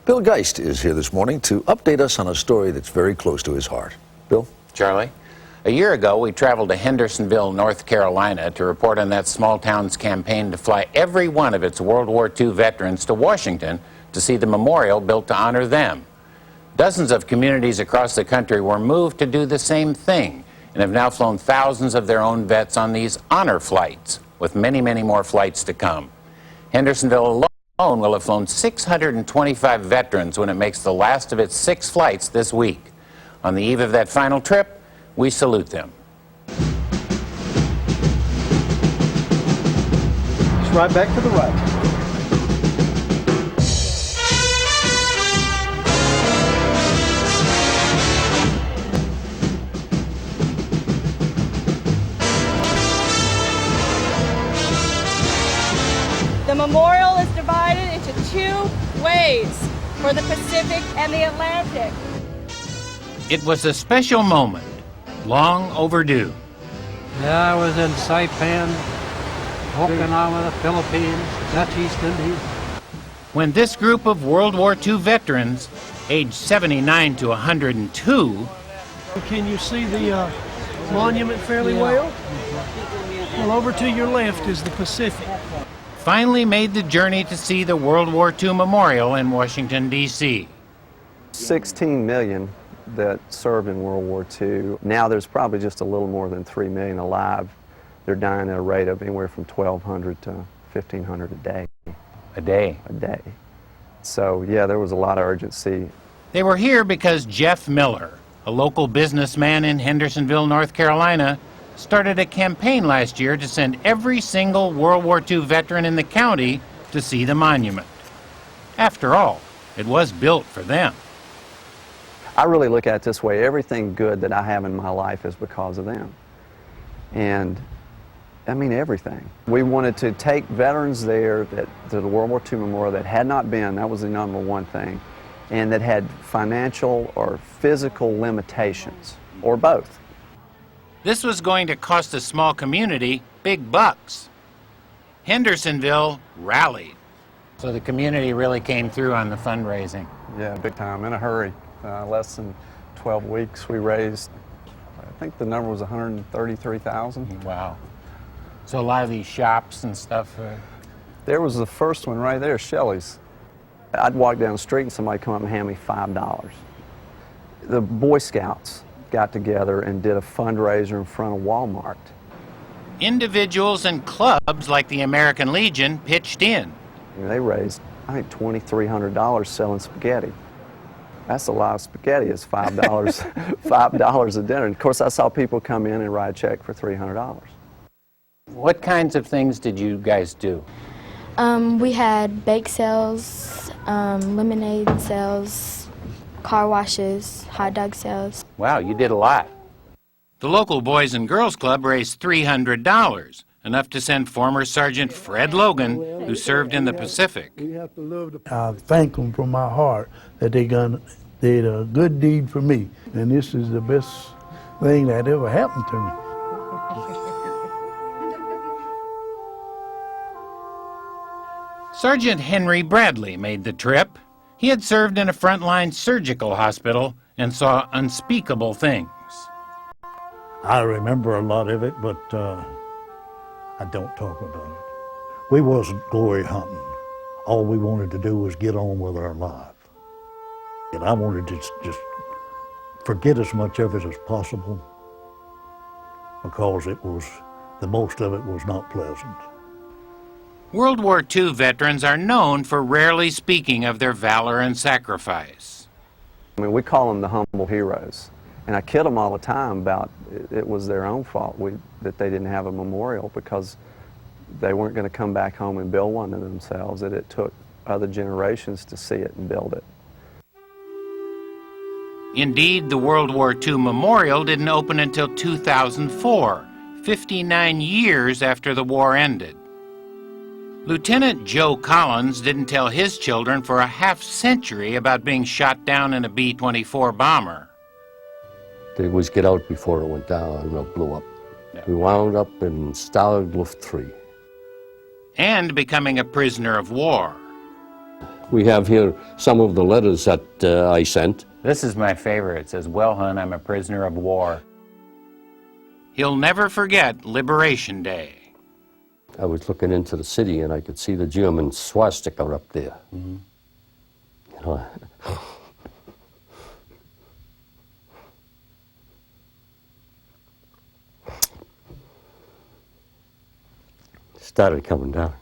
Bill Geist is here this morning to update us on a story that's very close to his heart. Bill? Charlie, a year ago we traveled to Hendersonville, North Carolina to report on that small town's campaign to fly every one of its World War II veterans to Washington to see the memorial built to honor them. Dozens of communities across the country were moved to do the same thing and have now flown thousands of their own vets on these honor flights, with many, many more flights to come. Hendersonville alone will have flown 625 veterans when it makes the last of its 6 flights this week. On the eve of that final trip, we salute them. It's right back to the right. The memorial is divided into 2 ways for the Pacific and the Atlantic. It was a special moment, long overdue. Yeah, I was in Saipan, Okinawa, the Philippines, Dutch East Indies. When this group of World War II veterans, aged 79 to 102, Can you see the monument fairly well? Well, over to your left is the Pacific. finally made the journey to see the World War II Memorial in Washington, D.C. 16 million that served in World War II. Now there's probably just a little more than 3 million alive. They're dying at a rate of anywhere from 1,200 to 1,500 a day. A day? A day. So yeah, there was a lot of urgency. They were here because Jeff Miller, a local businessman in Hendersonville, North Carolina, started a campaign last year to send every single World War II veteran in the county to see the monument. After all, it was built for them. I really look at it this way: everything good that I have in my life is because of them. And I mean everything. We wanted to take veterans there to the World War II Memorial that had not been, that was the number one thing, and that had financial or physical limitations, or both. This was going to cost a small community big bucks. Hendersonville rallied. So the community really came through on the fundraising. Yeah, big time, in a hurry. Less than 12 weeks we raised, I think the number was 133,000. Wow. So a lot of these shops and stuff. There was the first one right there, Shelley's. I'd walk down the street and somebody come up and hand me $5. The Boy Scouts got together and did a fundraiser in front of Walmart. Individuals and clubs like the American Legion pitched in. They raised, I think, $2,300 selling spaghetti. That's a lot of spaghetti. It's $5, $5 a dinner. And of course, I saw people come in and write a check for $300. What kinds of things did you guys do? We had bake sales, lemonade sales, car washes, hot dog sales. Wow, you did a lot. The local Boys and Girls Club raised $300, enough to send former Sergeant Fred Logan, who served in the Pacific. I thank them from my heart that they did a good deed for me, and this is the best thing that ever happened to me. Sergeant Henry Bradley made the trip. He had served in a frontline surgical hospital and saw unspeakable things. I remember a lot of it, but I don't talk about it. We wasn't glory hunting. All we wanted to do was get on with our life. And I wanted to just forget as much of it as possible, because the most of it was not pleasant. World War II veterans are known for rarely speaking of their valor and sacrifice. I mean, we call them the humble heroes. And I kid them all the time about it was their own fault that they didn't have a memorial, because they weren't going to come back home and build one of themselves, that it took other generations to see it and build it. Indeed, the World War II Memorial didn't open until 2004, 59 years after the war ended. Lieutenant Joe Collins didn't tell his children for a half-century about being shot down in a B-24 bomber. They always get out before it went down and it blew up. Yeah. We wound up in Stalag Luft 3. And becoming a prisoner of war. We have here some of the letters that I sent. This is my favorite. It says, "Well, hun, I'm a prisoner of war." He'll never forget Liberation Day. I was looking into the city and I could see the German swastika up there. You know, started coming down.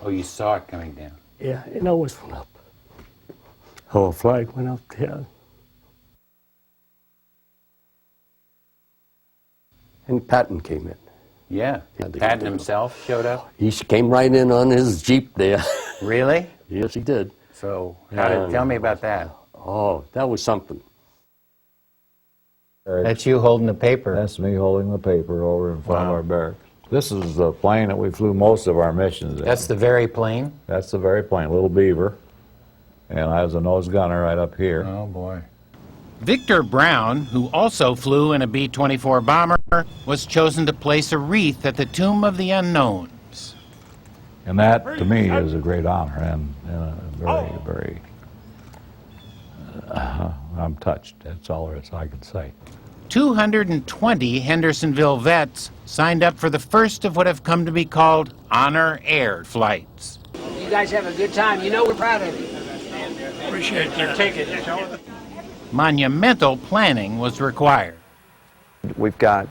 Oh, you saw it coming down. Yeah, it always went up. Whole flag went up there. And Patton came in. Yeah. Patton himself showed up? He came right in on his Jeep there. Really? Yes, he did. So, tell me about that. Oh, that was something. That's you holding the paper. That's me holding the paper over in front of our barracks. This is the plane that we flew most of our missions in. That's the very plane? That's the very plane, Little Beaver. And I was a nose gunner right up here. Oh, boy. Victor Brown, who also flew in a B-24 bomber, was chosen to place a wreath at the Tomb of the Unknowns. And that, to me, is a great honor and I'm touched. That's all there is I can say. 220 Hendersonville vets signed up for the first of what have come to be called Honor Air flights. You guys have a good time. You know we're proud of you. Appreciate that. Take it. Monumental planning was required. We've got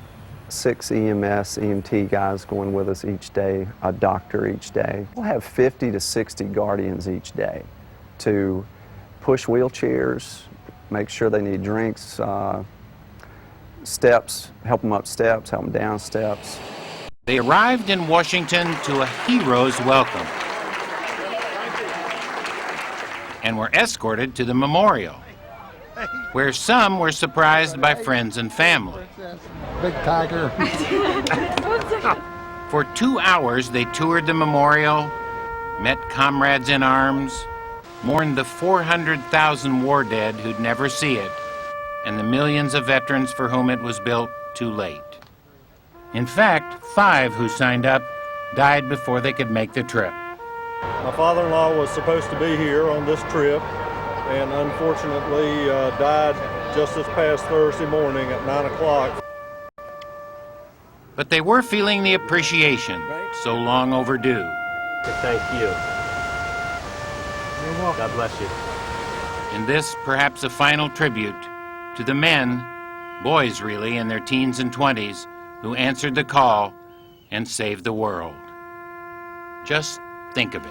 6 EMS, EMT guys going with us each day, a doctor each day. We'll have 50 to 60 guardians each day to push wheelchairs, make sure they need drinks, steps, help them up steps, help them down steps. They arrived in Washington to a hero's welcome and were escorted to the memorial, where some were surprised by friends and family. Big tiger. For 2 hours, they toured the memorial, met comrades in arms, mourned the 400,000 war dead who'd never see it, and the millions of veterans for whom it was built too late. In fact, 5 who signed up died before they could make the trip. My father-in-law was supposed to be here on this trip and unfortunately died just this past Thursday morning at 9 o'clock. But they were feeling the appreciation so long overdue. Thank you. You're welcome. God bless you. In this, perhaps a final tribute to the men, boys really, in their teens and 20s, who answered the call and saved the world. Just think of it.